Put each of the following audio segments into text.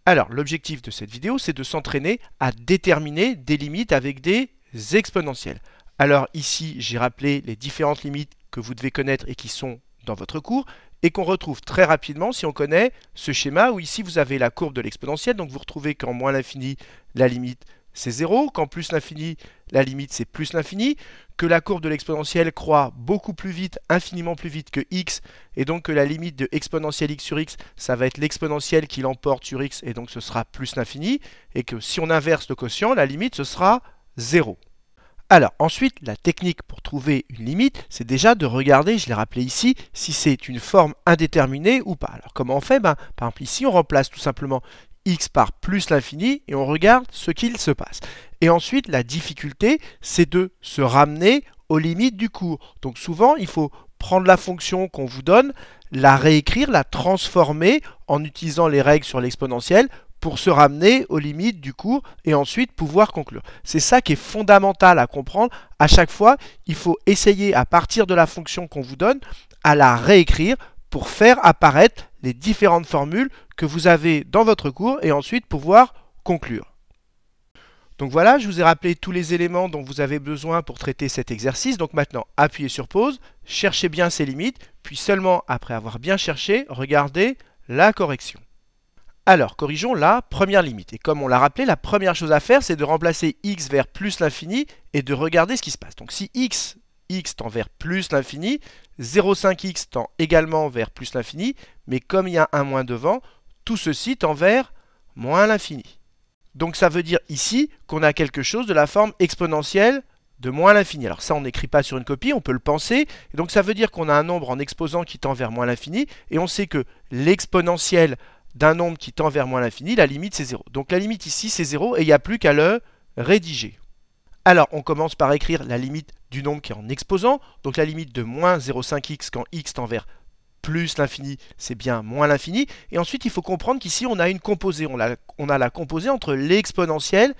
Alors, l'objectif de cette vidéo, c'est de s'entraîner à déterminer des limites avec des exponentielles. Alors ici, j'ai rappelé les différentes limites que vous devez connaître et qui sont dans votre cours et qu'on retrouve très rapidement si on connaît ce schéma où ici vous avez la courbe de l'exponentielle. Donc vous retrouvez qu'en moins l'infini, la limite c'est 0, qu'en plus l'infini, la limite c'est plus l'infini, que la courbe de l'exponentielle croît beaucoup plus vite, infiniment plus vite que x, et donc que la limite de exponentielle x sur x, ça va être l'exponentielle qui l'emporte sur x, et donc ce sera plus l'infini, et que si on inverse le quotient, la limite ce sera 0. Alors ensuite, la technique pour trouver une limite, c'est déjà de regarder, je l'ai rappelé ici, si c'est une forme indéterminée ou pas. Alors comment on fait? Par exemple ici, on remplace tout simplement x par plus l'infini et on regarde ce qu'il se passe. Et ensuite, la difficulté, c'est de se ramener aux limites du cours. Donc souvent, il faut prendre la fonction qu'on vous donne, la réécrire, la transformer en utilisant les règles sur l'exponentielle pour se ramener aux limites du cours et ensuite pouvoir conclure. C'est ça qui est fondamental à comprendre. À chaque fois, il faut essayer à partir de la fonction qu'on vous donne à la réécrire pour faire apparaître les différentes formules que vous avez dans votre cours et ensuite pouvoir conclure. Donc voilà, je vous ai rappelé tous les éléments dont vous avez besoin pour traiter cet exercice. Donc maintenant, appuyez sur pause, cherchez bien ces limites, puis seulement après avoir bien cherché, regardez la correction. Alors, corrigeons la première limite. Et comme on l'a rappelé, la première chose à faire, c'est de remplacer x vers plus l'infini et de regarder ce qui se passe. Donc si x tend vers plus l'infini, 0,5x tend également vers plus l'infini, mais comme il y a un moins devant, tout ceci tend vers moins l'infini. Donc ça veut dire ici qu'on a quelque chose de la forme exponentielle de moins l'infini. Alors ça, on n'écrit pas sur une copie, on peut le penser. Et donc ça veut dire qu'on a un nombre en exposant qui tend vers moins l'infini, et on sait que l'exponentielle d'un nombre qui tend vers moins l'infini, la limite c'est 0. Donc la limite ici c'est 0 et il n'y a plus qu'à le rédiger. Alors on commence par écrire la limite du nombre qui est en exposant. Donc la limite de moins 0,5x quand x tend vers plus l'infini, c'est bien moins l'infini. Et ensuite il faut comprendre qu'ici on a une composée. On a la composée entre l'exponentielle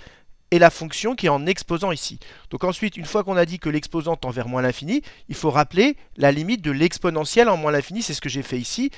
et la fonction qui est en exposant ici. Donc ensuite, une fois qu'on a dit que l'exposant tend vers moins l'infini, il faut rappeler la limite de l'exponentielle en moins l'infini. C'est ce que j'ai fait ici.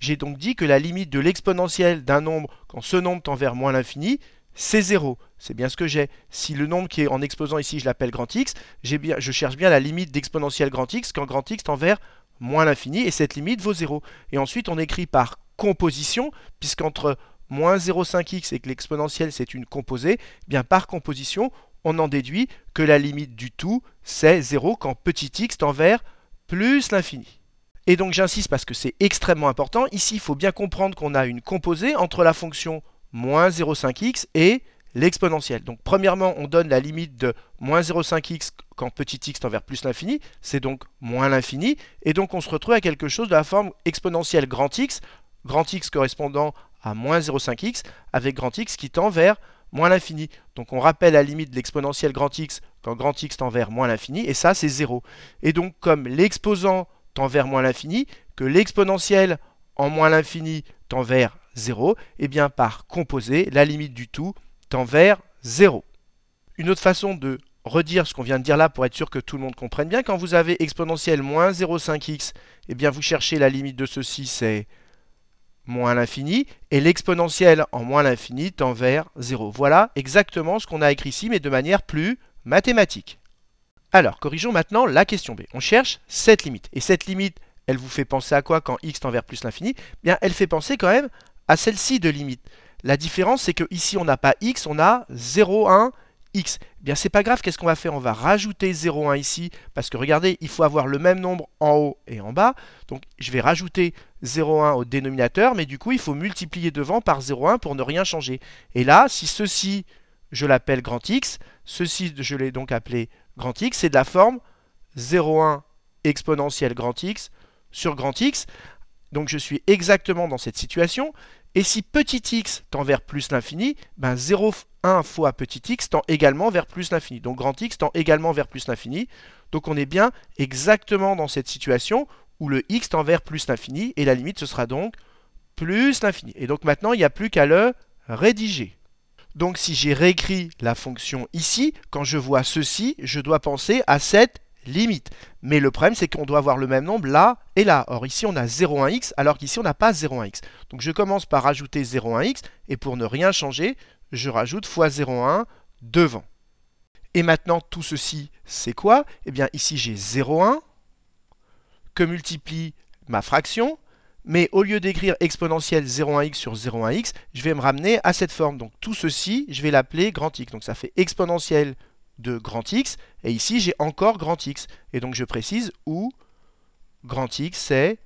J'ai donc dit que la limite de l'exponentielle d'un nombre, quand ce nombre tend vers moins l'infini, c'est 0. C'est bien ce que j'ai. Si le nombre qui est en exposant ici, je l'appelle grand X, je cherche bien la limite d'exponentielle grand X quand grand X tend vers moins l'infini, et cette limite vaut 0. Et ensuite, on écrit par composition, puisqu'entre moins 0,5x et que l'exponentielle, c'est une composée, eh bien par composition, on en déduit que la limite du tout, c'est 0 quand petit x tend vers plus l'infini. Et donc j'insiste parce que c'est extrêmement important. Ici, il faut bien comprendre qu'on a une composée entre la fonction moins 0,5x et l'exponentielle. Donc premièrement, on donne la limite de moins 0,5x quand petit x tend vers plus l'infini. C'est donc moins l'infini. Et donc on se retrouve à quelque chose de la forme exponentielle grand x correspondant à moins 0,5x, avec grand x qui tend vers moins l'infini. Donc on rappelle la limite de l'exponentielle grand x quand grand x tend vers moins l'infini, et ça c'est 0. Et donc comme l'exposant tend vers moins l'infini, que l'exponentielle en moins l'infini tend vers 0, et bien par composé, la limite du tout tend vers 0. Une autre façon de redire ce qu'on vient de dire là pour être sûr que tout le monde comprenne bien, quand vous avez exponentielle moins 0,5x, et bien vous cherchez la limite de ceci, c'est moins l'infini, et l'exponentielle en moins l'infini tend vers 0. Voilà exactement ce qu'on a écrit ici, mais de manière plus mathématique. Alors, corrigeons maintenant la question B. On cherche cette limite. Et cette limite, elle vous fait penser à quoi quand x tend vers plus l'infini? Bien, elle fait penser quand même à celle-ci de limite. La différence, c'est que ici, on n'a pas x, on a 0,1 x. Bien, c'est pas grave, qu'est-ce qu'on va faire? On va rajouter 0,1 ici, parce que regardez, il faut avoir le même nombre en haut et en bas. Donc, je vais rajouter 0,1 au dénominateur, mais du coup, il faut multiplier devant par 0,1 pour ne rien changer. Et là, si ceci, je l'appelle grand x, ceci, je l'ai donc appelé grand x, c'est de la forme 0,1 exponentielle grand x sur grand x. Donc je suis exactement dans cette situation. Et si petit x tend vers plus l'infini, ben 0,1 fois petit x tend également vers plus l'infini. Donc grand x tend également vers plus l'infini. Donc on est bien exactement dans cette situation où le x tend vers plus l'infini. Et la limite, ce sera donc plus l'infini. Et donc maintenant, il n'y a plus qu'à le rédiger. Donc si j'ai réécrit la fonction ici, quand je vois ceci, je dois penser à cette limite. Mais le problème, c'est qu'on doit avoir le même nombre là et là. Or, ici, on a 0,1x, alors qu'ici, on n'a pas 0,1x. Donc, je commence par rajouter 0,1x, et pour ne rien changer, je rajoute fois 0,1 devant. Et maintenant, tout ceci, c'est quoi? Eh bien, ici, j'ai 0,1 que multiplie ma fraction, mais au lieu d'écrire exponentielle 0,1x sur 0,1x, je vais me ramener à cette forme. Donc, tout ceci, je vais l'appeler grand X. Donc, ça fait exponentielle de grand X, et ici j'ai encore grand X. Et donc je précise où grand X c'est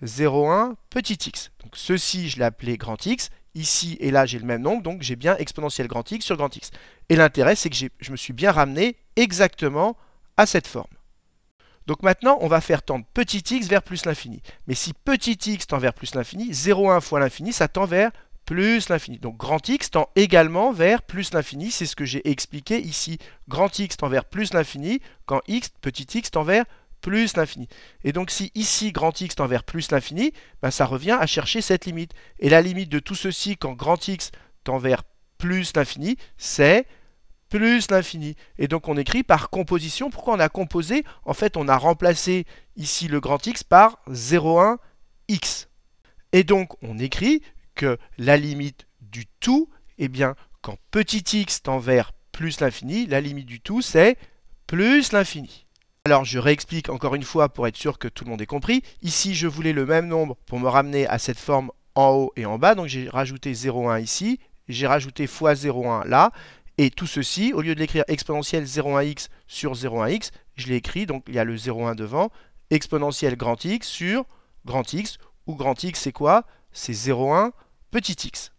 0,1 petit x. Donc ceci je l'ai appelé grand X, ici et là j'ai le même nombre, donc j'ai bien exponentielle grand X sur grand X. Et l'intérêt c'est que je me suis bien ramené exactement à cette forme. Donc maintenant on va faire tendre petit x vers plus l'infini. Mais si petit x tend vers plus l'infini, 0,1 fois l'infini ça tend vers plus l'infini. Donc grand X tend également vers plus l'infini, c'est ce que j'ai expliqué ici. Grand X tend vers plus l'infini quand petit x tend vers plus l'infini. Et donc si ici grand X tend vers plus l'infini, ben, ça revient à chercher cette limite. Et la limite de tout ceci quand grand X tend vers plus l'infini, c'est plus l'infini. Et donc on écrit par composition. Pourquoi on a composé? En fait on a remplacé ici le grand X par 0,1x. Et donc on écrit que la limite du tout, eh bien, quand petit x tend vers plus l'infini, la limite du tout, c'est plus l'infini. Alors, je réexplique encore une fois pour être sûr que tout le monde ait compris. Ici, je voulais le même nombre pour me ramener à cette forme en haut et en bas. Donc, j'ai rajouté 0,1 ici, j'ai rajouté fois 0,1 là. Et tout ceci, au lieu de l'écrire exponentielle 0,1x sur 0,1x, je l'ai écrit, donc il y a le 0,1 devant, exponentielle grand X sur grand X, où grand X, c'est quoi? C'est 0,1 petit x.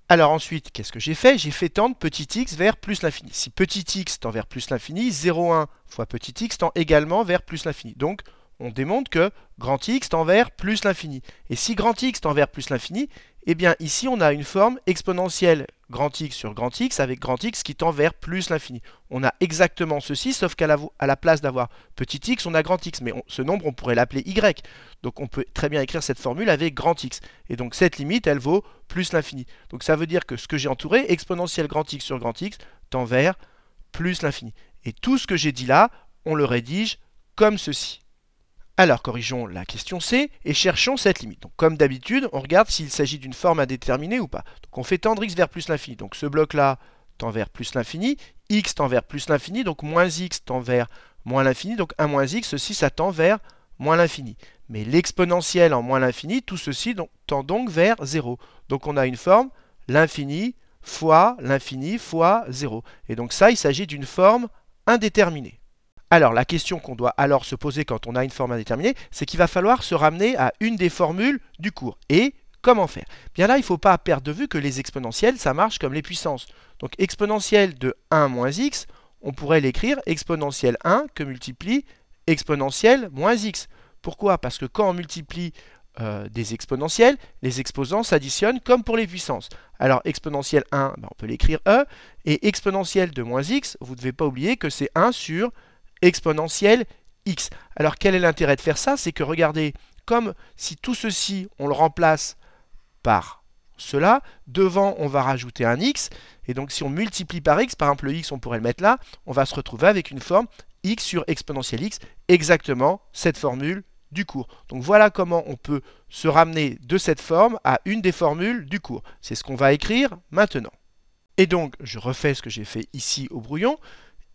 Alors ensuite, qu'est-ce que j'ai fait? J'ai fait tendre petit x vers plus l'infini. Si petit x tend vers plus l'infini, 0,1 fois petit x tend également vers plus l'infini. Donc, on démontre que grand X tend vers plus l'infini. Et si grand X tend vers plus l'infini, eh bien ici on a une forme exponentielle grand X sur grand X avec grand X qui tend vers plus l'infini. On a exactement ceci, sauf qu'à la place d'avoir petit x, on a grand X. Mais ce nombre, on pourrait l'appeler Y. Donc on peut très bien écrire cette formule avec grand X. Et donc cette limite, elle vaut plus l'infini. Donc ça veut dire que ce que j'ai entouré, exponentielle grand X sur grand X, tend vers plus l'infini. Et tout ce que j'ai dit là, on le rédige comme ceci. Alors, corrigeons la question C et cherchons cette limite. Donc, comme d'habitude, on regarde s'il s'agit d'une forme indéterminée ou pas. Donc, on fait tendre x vers plus l'infini. Donc, ce bloc-là tend vers plus l'infini, x tend vers plus l'infini, donc moins x tend vers moins l'infini, donc 1 moins x, ceci, ça tend vers moins l'infini. Mais l'exponentielle en moins l'infini, tout ceci tend donc vers 0. Donc, on a une forme, l'infini fois 0. Et donc, ça, il s'agit d'une forme indéterminée. Alors, la question qu'on doit alors se poser quand on a une forme indéterminée, c'est qu'il va falloir se ramener à une des formules du cours. Et comment faire? Bien là, il ne faut pas perdre de vue que les exponentielles, ça marche comme les puissances. Donc, exponentielle de 1 moins x, on pourrait l'écrire exponentielle 1 que multiplie exponentielle moins x. Pourquoi? Parce que quand on multiplie des exponentielles, les exposants s'additionnent comme pour les puissances. Alors, exponentielle 1, on peut l'écrire e, et exponentielle de moins x, vous ne devez pas oublier que c'est 1 sur exponentielle x. Alors quel est l'intérêt de faire ça? C'est que regardez, comme si tout ceci on le remplace par cela, devant on va rajouter un x, et donc si on multiplie par x, par exemple le x on pourrait le mettre là, on va se retrouver avec une forme x sur exponentielle x, exactement cette formule du cours. Donc voilà comment on peut se ramener de cette forme à une des formules du cours. C'est ce qu'on va écrire maintenant. Et donc je refais ce que j'ai fait ici au brouillon.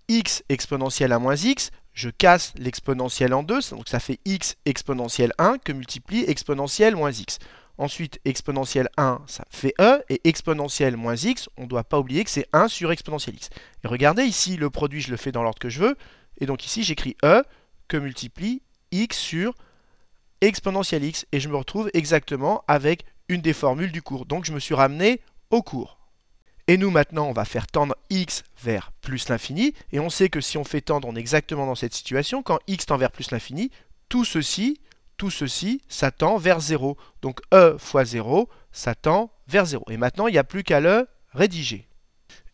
X exponentielle à moins x, je casse l'exponentielle en deux, donc ça fait x exponentielle 1 que multiplie exponentielle moins x. Ensuite, exponentielle 1, ça fait e, et exponentielle moins x, on ne doit pas oublier que c'est 1 sur exponentielle x. Et regardez ici, le produit, je le fais dans l'ordre que je veux, et donc ici, j'écris e que multiplie x sur exponentielle x, et je me retrouve exactement avec une des formules du cours. Donc je me suis ramené au cours. Et nous, maintenant, on va faire tendre x vers plus l'infini. Et on sait que si on fait tendre, on est exactement dans cette situation. Quand x tend vers plus l'infini, tout ceci, ça tend vers 0. Donc e fois 0, ça tend vers 0. Et maintenant, il n'y a plus qu'à le rédiger.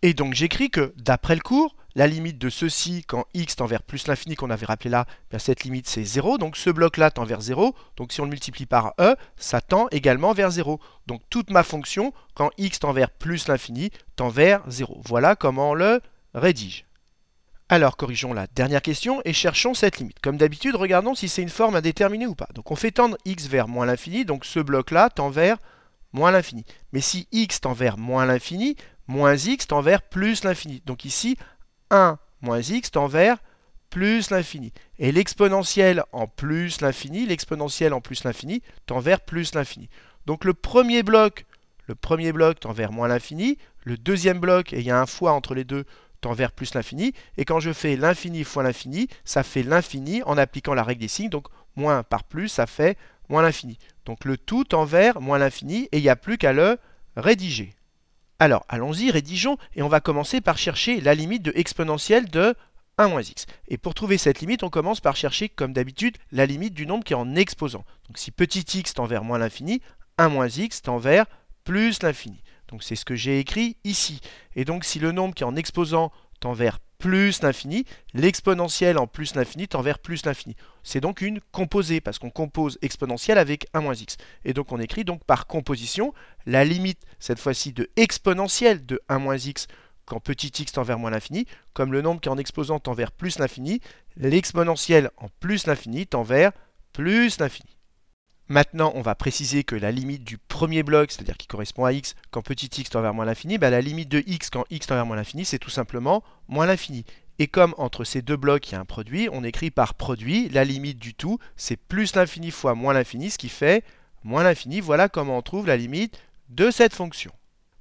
Et donc, j'écris que, d'après le cours, la limite de ceci, quand x tend vers plus l'infini qu'on avait rappelé là, bien cette limite c'est 0. Donc ce bloc-là tend vers 0. Donc si on le multiplie par e, ça tend également vers 0. Donc toute ma fonction, quand x tend vers plus l'infini, tend vers 0. Voilà comment on le rédige. Alors, corrigeons la dernière question et cherchons cette limite. Comme d'habitude, regardons si c'est une forme indéterminée ou pas. Donc on fait tendre x vers moins l'infini, donc ce bloc-là tend vers moins l'infini. Mais si x tend vers moins l'infini, moins x tend vers plus l'infini. Donc ici, 1 moins x tend vers plus l'infini. Et l'exponentielle en plus l'infini, l'exponentielle en plus l'infini tend vers plus l'infini. Donc le premier bloc tend vers moins l'infini, le deuxième bloc, et il y a un fois entre les deux, tend vers plus l'infini, et quand je fais l'infini fois l'infini, ça fait l'infini en appliquant la règle des signes, donc moins par plus, ça fait moins l'infini. Donc le tout tend vers moins l'infini, et il n'y a plus qu'à le rédiger. Alors, allons-y, rédigeons, et on va commencer par chercher la limite de exponentielle de 1 moins x. Et pour trouver cette limite, on commence par chercher, comme d'habitude, la limite du nombre qui est en exposant. Donc si petit x tend vers moins l'infini, 1 moins x tend vers plus l'infini. Donc c'est ce que j'ai écrit ici. Et donc si le nombre qui est en exposant tend vers plus l'infini, l'exponentielle en plus l'infini tend vers plus l'infini. C'est donc une composée, parce qu'on compose exponentielle avec 1 moins x. Et donc on écrit donc par composition la limite, cette fois-ci de exponentielle de 1 moins x quand petit x tend vers moins l'infini, comme le nombre qui est en exposant tend vers plus l'infini, l'exponentielle en plus l'infini tend vers plus l'infini. Maintenant, on va préciser que la limite du premier bloc, c'est-à-dire qui correspond à x quand petit x tend vers moins l'infini, la limite de x quand x tend vers moins l'infini, c'est tout simplement moins l'infini. Et comme entre ces deux blocs, il y a un produit, on écrit par produit, la limite du tout, c'est plus l'infini fois moins l'infini, ce qui fait moins l'infini. Voilà comment on trouve la limite de cette fonction.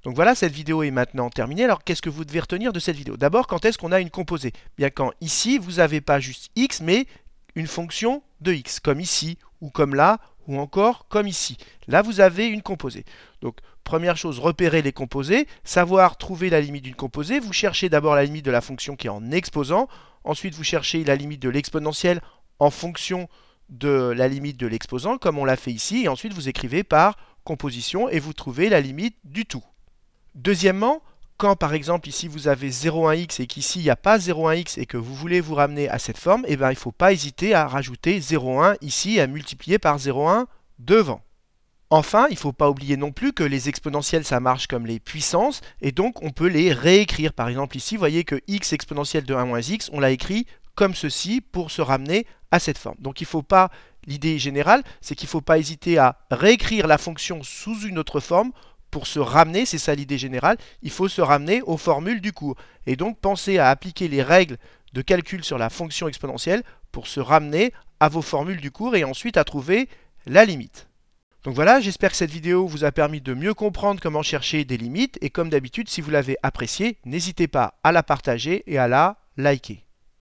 Donc voilà, cette vidéo est maintenant terminée. Alors qu'est-ce que vous devez retenir de cette vidéo? D'abord, quand est-ce qu'on a une composée? Bien quand ici, vous n'avez pas juste x, mais une fonction de x, comme ici, ou comme là, ou encore comme ici. Là, vous avez une composée. Donc, première chose, repérer les composés, savoir trouver la limite d'une composée. Vous cherchez d'abord la limite de la fonction qui est en exposant. Ensuite, vous cherchez la limite de l'exponentielle en fonction de la limite de l'exposant, comme on l'a fait ici. Et ensuite, vous écrivez par composition et vous trouvez la limite du tout. Deuxièmement, quand par exemple ici vous avez 0,1x et qu'ici il n'y a pas 0,1x et que vous voulez vous ramener à cette forme, il ne faut pas hésiter à rajouter 0,1 ici et à multiplier par 0,1 devant. Enfin, il ne faut pas oublier non plus que les exponentielles ça marche comme les puissances et donc on peut les réécrire. Par exemple ici, vous voyez que x exponentielle de 1 moins x, on l'a écrit comme ceci pour se ramener à cette forme. Donc il faut pas, l'idée générale, c'est qu'il ne faut pas hésiter à réécrire la fonction sous une autre forme. Pour se ramener, c'est ça l'idée générale, il faut se ramener aux formules du cours. Et donc pensez à appliquer les règles de calcul sur la fonction exponentielle pour se ramener à vos formules du cours et ensuite à trouver la limite. Donc voilà, j'espère que cette vidéo vous a permis de mieux comprendre comment chercher des limites. Et comme d'habitude, si vous l'avez appréciée, n'hésitez pas à la partager et à la liker.